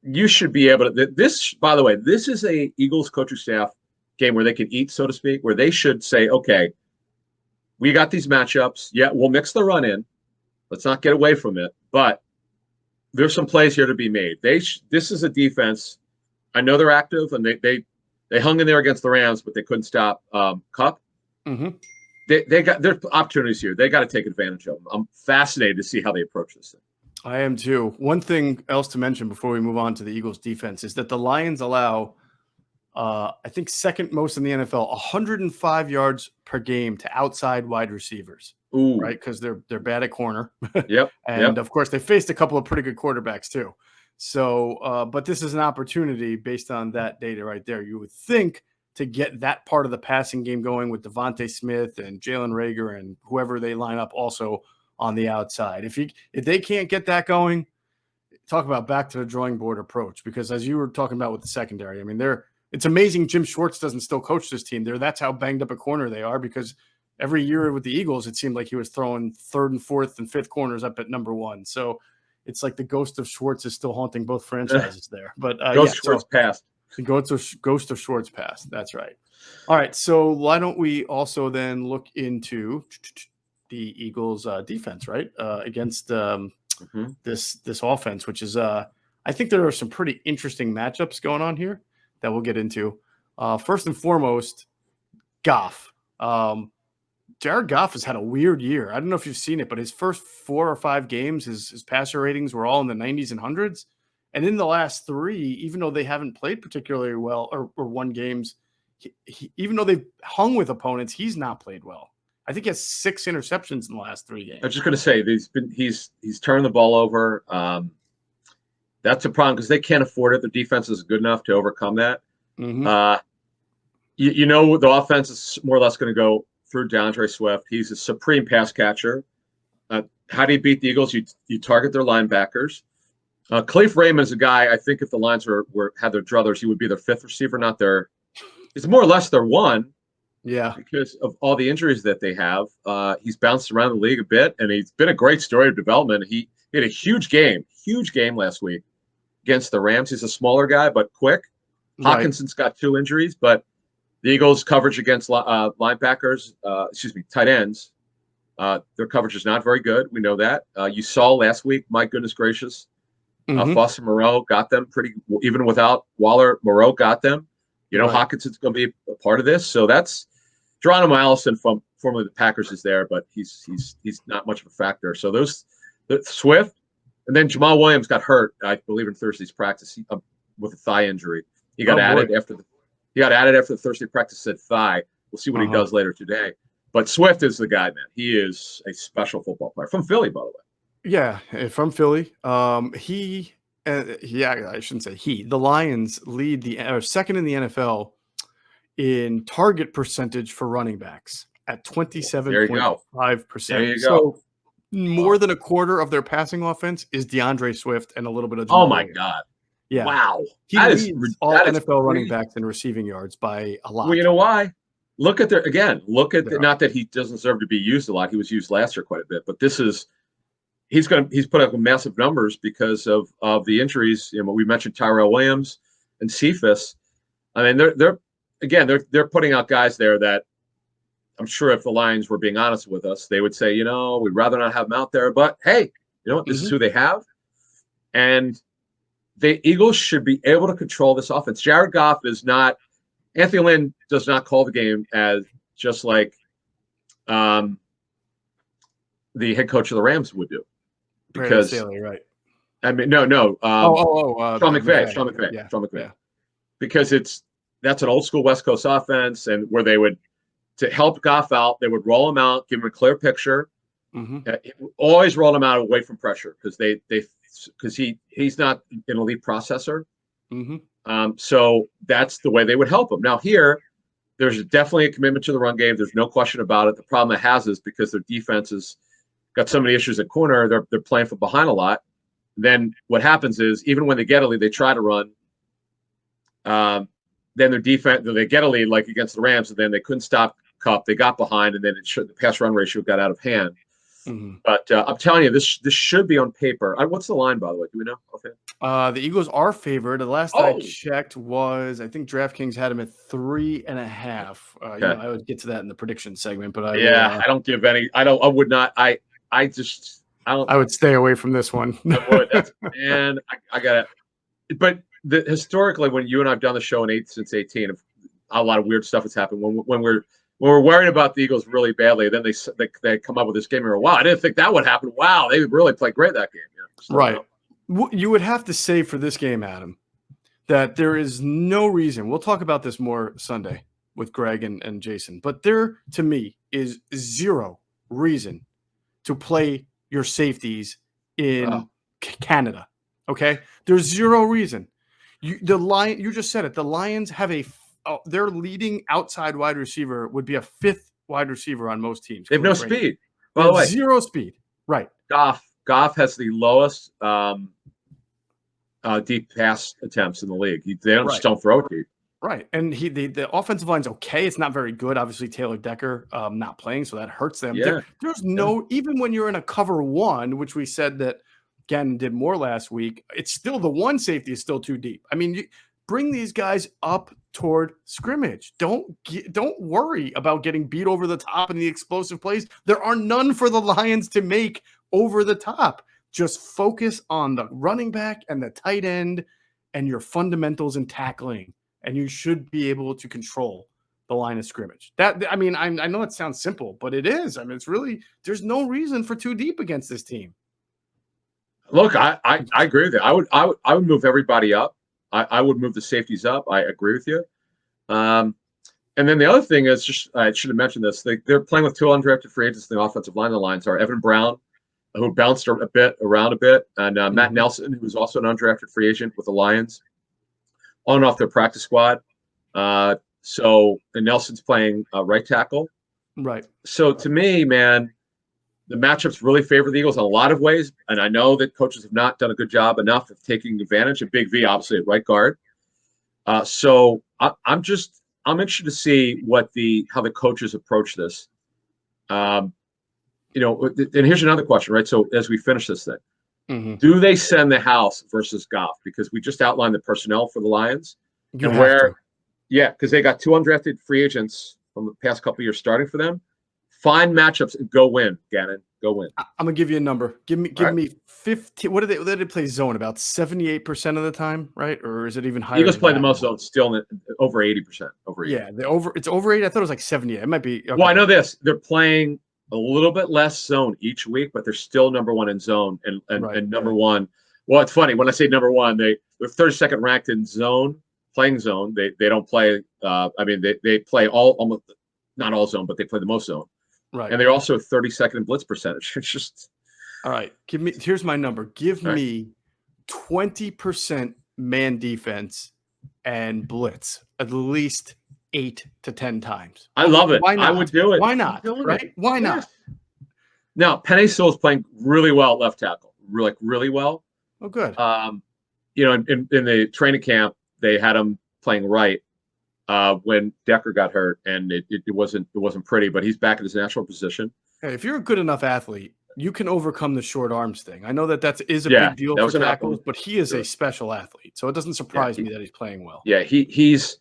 You should be able to. This, by the way, this is a Eagles coaching staff game where they can eat, so to speak, where they should say, okay, we got these matchups. Yeah, we'll mix the run in. Let's not get away from it. But there's some plays here to be made. This is a defense. I know they're active, and they hung in there against the Rams, but they couldn't stop Kupp. They got their opportunities here. They got to take advantage of them. I'm fascinated to see how they approach this thing. I am too. One thing else to mention before we move on to the Eagles defense is that the Lions allow, I think, second most in the NFL, 105 yards per game to outside wide receivers. Ooh. Right? Because they're bad at corner. Yep. And of course, they faced a couple of pretty good quarterbacks too. So, but this is an opportunity based on that data right there. You would think to get that part of the passing game going with Devontae Smith and Jalen Reagor and whoever they line up also on the outside. If they can't get that going, talk about back to the drawing board approach, because as you were talking about with the secondary, I mean, it's amazing Jim Schwartz doesn't still coach this team. That's how banged up a corner they are, because every year with the Eagles, it seemed like he was throwing third and fourth and fifth corners up at number one. So it's like the ghost of Schwartz is still haunting both franchises there. But Schwartz passed. The ghost of Schwartz passed. That's right. All right. So why don't we also then look into the Eagles' defense, right, against this offense, which is I think there are some pretty interesting matchups going on here that we'll get into. First and foremost, Geoff. Jared Geoff has had a weird year. I don't know if you've seen it, but his first 4 or 5 games, his passer ratings were all in the 90s and hundreds. And in the last 3, even though they haven't played particularly well or won games, even though they've hung with opponents, he's not played well. I think he has 6 interceptions in the last 3 games. I was just going to say he's turned the ball over. That's a problem because they can't afford it. The defense is good enough to overcome that. Mm-hmm. The offense is more or less going to go through DeAndre Swift. He's a supreme pass catcher. How do you beat the Eagles? You target their linebackers. Khalif Raymond is a guy, I think if the Lions had their druthers, he would be their 5th receiver, not their – it's more or less their 1. Yeah. Because of all the injuries that they have. He's bounced around the league a bit, and he's been a great story of development. He had a huge game last week against the Rams. He's a smaller guy, but quick. Right. Hawkinson's got 2 injuries, but the Eagles' coverage against linebackers, tight ends, their coverage is not very good. We know that. You saw last week, my goodness gracious, Foster Moreau got them even without Waller. Moreau got them. Right. Hawkinson's going to be a part of this. So that's Geronimo Allison from formerly the Packers is there, but he's not much of a factor. So the Swift, and then Jamal Williams got hurt, I believe, in Thursday's practice with a thigh injury. He got added after the Thursday practice, said thigh. We'll see what he does later today. But Swift is the guy, man. He is a special football player from Philly, by the way. Yeah, from Philly. I shouldn't say he. The Lions lead second in the NFL in target percentage for running backs at 27.5%. There you go. So more than a quarter of their passing offense is DeAndre Swift and a little bit of Jamal Williams. God. Yeah. Wow. He leads all NFL running backs in receiving yards by a lot. Well, you know why? Look at not that he doesn't deserve to be used a lot. He was used last year quite a bit, but he's put up massive numbers because of the injuries. We mentioned Tyrell Williams and Cephas. I mean, they're putting out guys there that I'm sure if the Lions were being honest with us, they would say, we'd rather not have them out there, but hey, this is who they have. And the Eagles should be able to control this offense. Jared Goff is not – Anthony Lynn does not call the game as just like the head coach of the Rams would do. Because Staley, right. I mean, no. Sean McVay. Yeah. Sean McVay. Because that's an old school West Coast offense, and where they would, to help Goff out, they would roll him out, give him a clear picture. Always roll him out away from pressure because he's not an elite processor. So that's the way they would help him. Now here, there's definitely a commitment to the run game. There's no question about it. The problem it has is because their defense has got so many issues at corner, they're playing from behind a lot. Then what happens is even when they get a lead, they try to run. Then their defense, they get a lead like against the Rams, and then they couldn't stop Kupp. They got behind, and then the pass run ratio got out of hand. But I'm telling you, this should be on paper. What's the line, by the way? Do we know? Okay. The Eagles are favored. The last I checked was, I think DraftKings had them at 3.5. Okay. I would get to that in the prediction segment, but I don't give any. I would not. I don't. I would stay away from this one. I would. And I got it. But historically, when you and I've done the show since 18, a lot of weird stuff has happened. When we're worried about the Eagles really badly, then they come up with this game and wow, I didn't think that would happen. Wow, they really played great that game. Right. You would have to say for this game, Adam, that there is no reason. We'll talk about this more Sunday with Greg and Jason, but there, to me, is zero reason to play your safeties in Canada. Okay? There's zero reason. You just said it. The Lions have their leading outside wide receiver would be a 5th wide receiver on most teams. They have no speed. By the way, zero speed. Right. Goff has the lowest deep pass attempts in the league. They don't just Right. don't throw it deep. Right. And the offensive line's okay. It's not very good. Obviously, Taylor Decker not playing, so that hurts them. Yeah. There's no, even when you're in a cover one, which we said that Gannon did more last week, it's still the one safety is still too deep. I mean, you bring these guys up toward scrimmage. Don't worry about getting beat over the top in the explosive plays. There are none for the Lions to make over the top. Just focus on the running back and the tight end and your fundamentals and tackling, and you should be able to control the line of scrimmage. I mean, I know it sounds simple, but it is. I mean, it's really, there's no reason for too deep against this team. Look, I agree with you. I would move everybody up. I would move the safeties up. I agree with you. And then the other thing is, just I should have mentioned this. They're playing with two undrafted free agents in the offensive line. The Lions are Evan Brown, who bounced around a bit, and Matt Nelson, who's also an undrafted free agent with the Lions, on and off their practice squad. And Nelson's playing right tackle. Right. So to me, man, the matchups really favor the Eagles in a lot of ways, and I know that coaches have not done a good job enough of taking advantage of Big V, obviously at right guard. So I'm interested to see how the coaches approach this. And here's another question, right? So as we finish this thing, do they send the house versus Geoff? Because we just outlined the personnel for the Lions, because they got two undrafted free agents from the past couple of years starting for them. Find matchups and go win, Gannon. Go win. I'm gonna give you a number. Give me 15. What do they play zone about 78% of the time, right? Or is it even higher? Eagles play the most zone, still over 80%. Over 80. Yeah, it's over 80. I thought it was like 78. It might be. Okay. Well, I know this. They're playing a little bit less zone each week, but they're still number one in zone and number one. Well, it's funny when I say number one, they're 32nd ranked in zone, playing zone. They don't play. They play almost not all zone, but they play the most zone. Right. And they're also 32nd in blitz percentage. It's just all right. Here's my number. Give me 20% man defense and blitz at least 8 to 10 times. I love it. Why not? I would do it. Why not? Right? Why not? Now, Penei Sewell is playing really well at left tackle. Really well. Oh, good. In the training camp, they had him playing right. When Decker got hurt, and it wasn't pretty, but he's back in his natural position. Hey, if you're a good enough athlete, you can overcome the short arms thing. I know that is a big deal for tackles, but he is a special athlete, so it doesn't surprise me that he's playing well. Yeah, he's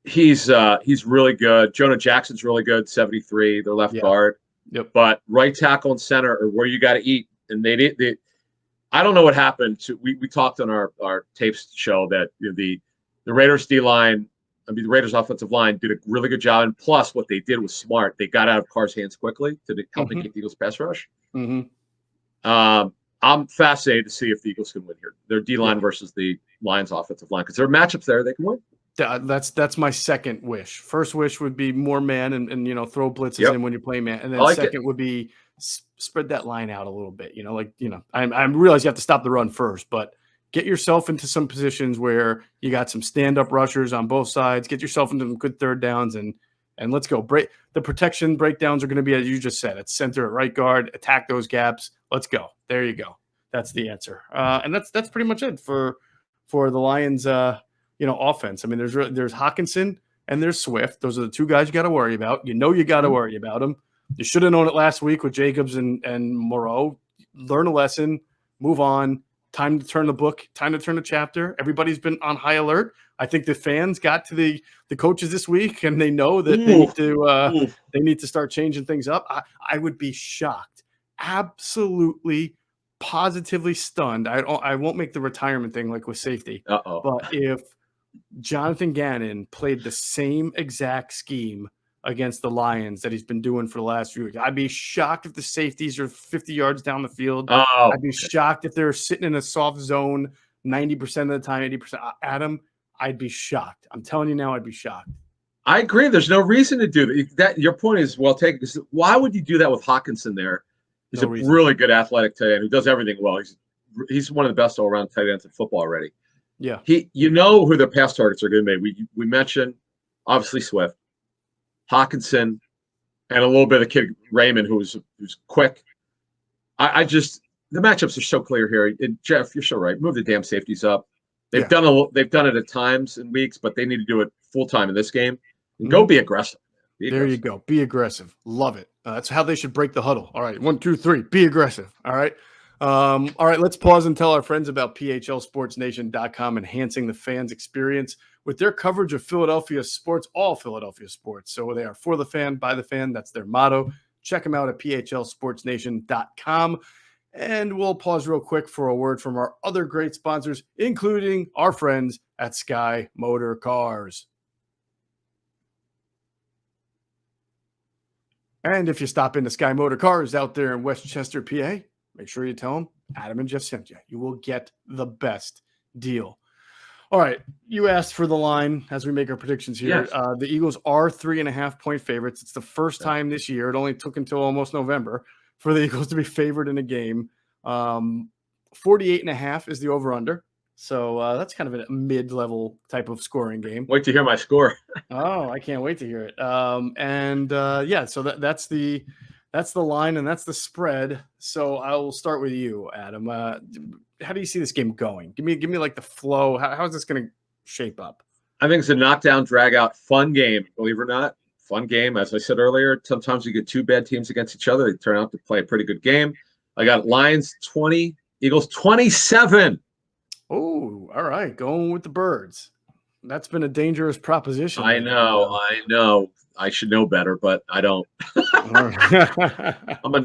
really good. Jonah Jackson's really good, 73. They're left guard. Yep. But right tackle and center are where you got to eat, and they I don't know what happened. We talked on our tapes show that the Raiders D line. The Raiders' offensive line did a really good job, and plus, what they did was smart. They got out of Carr's hands quickly to help kick the Eagles' pass rush. I'm fascinated to see if the Eagles can win here. Their D line versus the Lions' offensive line, because there are matchups there they can win. That's my second wish. First wish would be more man and throw blitzes in when you're playing man, and then second would be spread that line out a little bit. I realize you have to stop the run first, but get yourself into some positions where you got some stand-up rushers on both sides. Get yourself into some good third downs, and let's go. The protection breakdowns are going to be, as you just said, at center, at right guard. Attack those gaps. Let's go. There you go. That's the answer. And that's pretty much it for the Lions. Offense. I mean, there's Hockenson and there's Swift. Those are the two guys you got to worry about. You got to worry about them. You should have known it last week with Jacobs and Moreau. Learn a lesson. Move on. Time to turn the book, time to turn the chapter. Everybody's been on high alert. I think the fans got to the coaches this week, and they know that they need to start changing things up. I would be shocked, absolutely, positively stunned. I won't make the retirement thing like with safety. But if Jonathan Gannon played the same exact scheme against the Lions that he's been doing for the last few weeks, I'd be shocked if the safeties are 50 yards down the field. I'd be shocked if they're sitting in a soft zone 90% of the time, 80%. Adam, I'd be shocked. I'm telling you now, I'd be shocked. I agree. There's no reason to do that. Your point is well taken. Because why would you do that with Hockenson there? He's really good athletic tight end who does everything well. He's one of the best all-around tight ends in football already. Yeah. Who their pass targets are going to be. We mentioned, obviously, Swift, Hockenson, and a little bit of the kid Raymond, who's quick. I just the matchups are so clear here. And Geoff, you're so right. Move the damn safeties up. They've Yeah. done it at times in weeks, but they need to do it full time in this game. And go Mhm. be aggressive. Be There you aggressive. go. Be aggressive. Love it. That's how they should break the huddle. All right. 1, 2, 3. Be aggressive. All right. All right. Let's pause and tell our friends about PHLSportsNation.com enhancing the fans' experience with their coverage of Philadelphia sports, all Philadelphia sports. So they are for the fan, by the fan. That's their motto. Check them out at PHLSportsNation.com. And we'll pause real quick for a word from our other great sponsors, including our friends at Sky Motor Cars. And if you stop into Sky Motor Cars out there in Westchester, PA, make sure you tell them Adam and Geoff sent you. You will get the best deal. All right. You asked for the line as we make our predictions here. Yes. The Eagles are 3.5-point favorites. It's the first time this year. It only took until almost November for the Eagles to be favored in a game. 48.5 is the over-under. So that's kind of a mid-level type of scoring game. Wait to hear my score. Oh, I can't wait to hear it. Yeah, so that's the line and that's the spread. So I will start with you, Adam. How do you see this game going? Give me like the flow. How is this going to shape up? I think it's a knockdown, drag out, fun game. Believe it or not, fun game. As I said earlier, sometimes you get two bad teams against each other. They turn out to play a pretty good game. I got Lions 20, Eagles 27. Oh, all right, going with the birds. That's been a dangerous proposition. I know. I should know better, but I don't. I'm a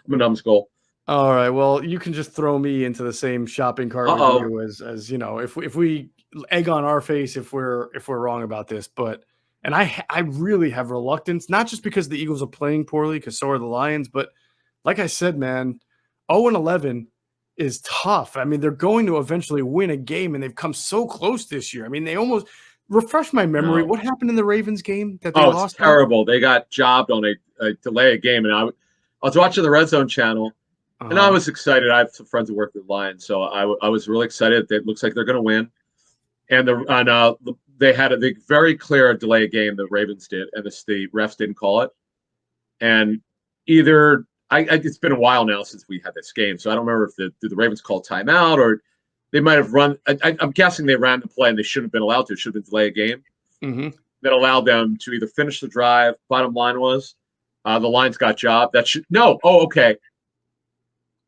numbskull. All right. Well, you can just throw me into the same shopping cart with you as you know. If we egg on our face if we're wrong about this, but and I really have reluctance, not just because the Eagles are playing poorly, because so are the Lions, but like I said, man, 0-11 is tough. I mean, they're going to eventually win a game, and they've come so close this year. I mean, they almost refresh my memory. No. What happened in the Ravens game that they lost? It's terrible. They got jobbed on a delay of game, and I was watching the Red Zone channel. And I was excited. I have some friends who work with Lions, so I was really excited. It looks like they're going to win. And they had a very clear delay game. The Ravens did, and the refs didn't call it. And either it's been a while now since we had this game, so I don't remember if did the Ravens call timeout or they might have run. I'm guessing they ran the play and they shouldn't have been allowed to. It should have been delay a game. Mm-hmm. That allowed them to either finish the drive. Bottom line was the Lions got job. That should no. Oh, okay.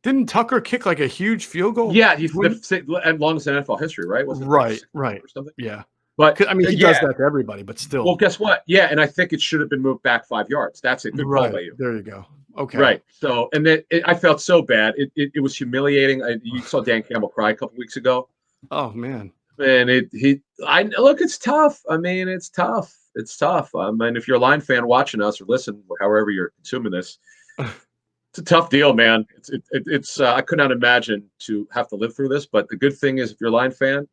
Didn't Tucker kick like a huge field goal? Yeah, he's the longest in NFL history, right? Wasn't it right. Or something? Yeah. But I mean, he does that to everybody, but still. Well, guess what? Yeah, and I think it should have been moved back 5 yards. That's a good call by you. There you go. Okay. Right. So, and then I felt so bad. It was humiliating. You saw Dan Campbell cry a couple weeks ago. Oh man. And it's tough. I mean, it's tough. It's tough. I mean, if you're a Line fan watching us or listen, however you're consuming this, it's a tough deal, man. It's I could not imagine to have to live through this. But the good thing is, if you're a Line fan,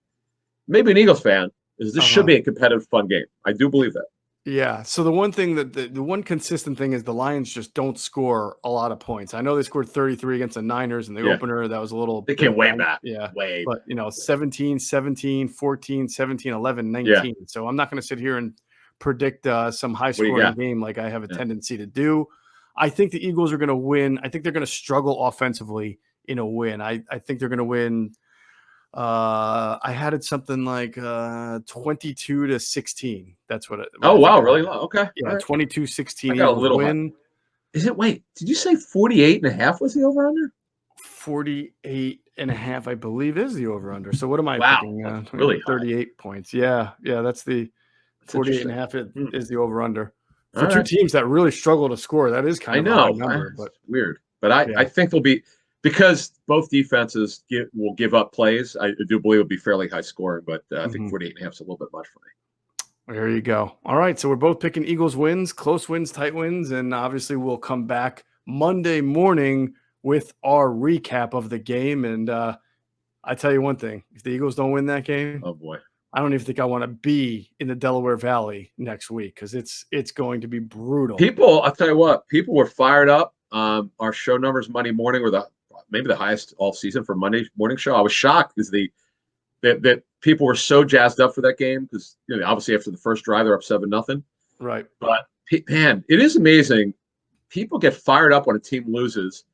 maybe an Eagles fan, is this should be a competitive, fun game. I do believe that. Yeah. So the one thing that the one consistent thing is the Lions just don't score a lot of points. I know they scored 33 against the Niners in the opener. That was a little. They came way back. Yeah. Way. But 17, 17, 14, 17, 11, 19. Yeah. So I'm not going to sit here and predict some high scoring game like I have a tendency to do. I think the Eagles are going to win. I think they're going to struggle offensively in a win. I think they're going to win. I had it something like 22-16. That's what it. Wow, really low. Okay. Yeah, right. 22-16. I got a little win. Is it? Wait, did you say 48.5 was the over under? 48.5, I believe, is the over under. So what am I thinking? Really 38 points. Yeah, that's the 48.5 is the over under. For two teams that really struggle to score, that is kind of a high number. But weird. But I think they'll be. Because both defenses will give up plays, I do believe it'll be fairly high scoring, but I think 48.5 is a little bit much for me. There you go. All right, so we're both picking Eagles wins, close wins, tight wins, and obviously we'll come back Monday morning with our recap of the game. And I tell you one thing, if the Eagles don't win that game, oh boy, I don't even think I want to be in the Delaware Valley next week because it's going to be brutal. I'll tell you what, people were fired up. Our show numbers Monday morning were maybe the highest all season for Monday morning show. I was shocked because that people were so jazzed up for that game because obviously after the first drive they're up 7-0. Right. But man, it is amazing. People get fired up when a team loses.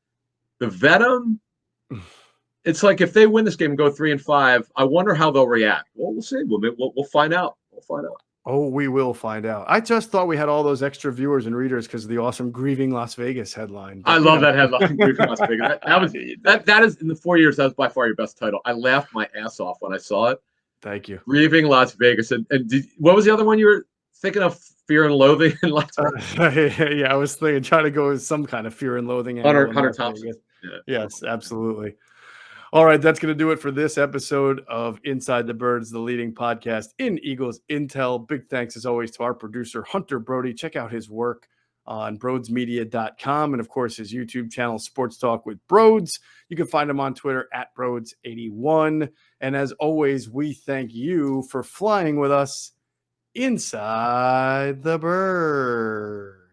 The venom It's like if they win this game and go 3-5, I wonder how they'll react. Well, we'll see. We'll find out. We'll find out. Oh, we will find out. I just thought we had all those extra viewers and readers because of the awesome "Grieving Las Vegas" headline. I But, love that headline. That is in the 4 years. That was by far your best title. I laughed my ass off when I saw it. Thank you. Grieving Las Vegas, and what was the other one you were thinking of? Fear and Loathing in Las Vegas. Yeah, I was trying to go with some kind of Fear and Loathing. Hunter Thompson. Yeah. Yes, absolutely. All right, that's going to do it for this episode of Inside the Birds, the leading podcast in Eagles Intel. Big thanks, as always, to our producer, Hunter Brody. Check out his work on broadsmedia.com and, of course, his YouTube channel, Sports Talk with Broads. You can find him on Twitter at Broads81. And as always, we thank you for flying with us inside the bird.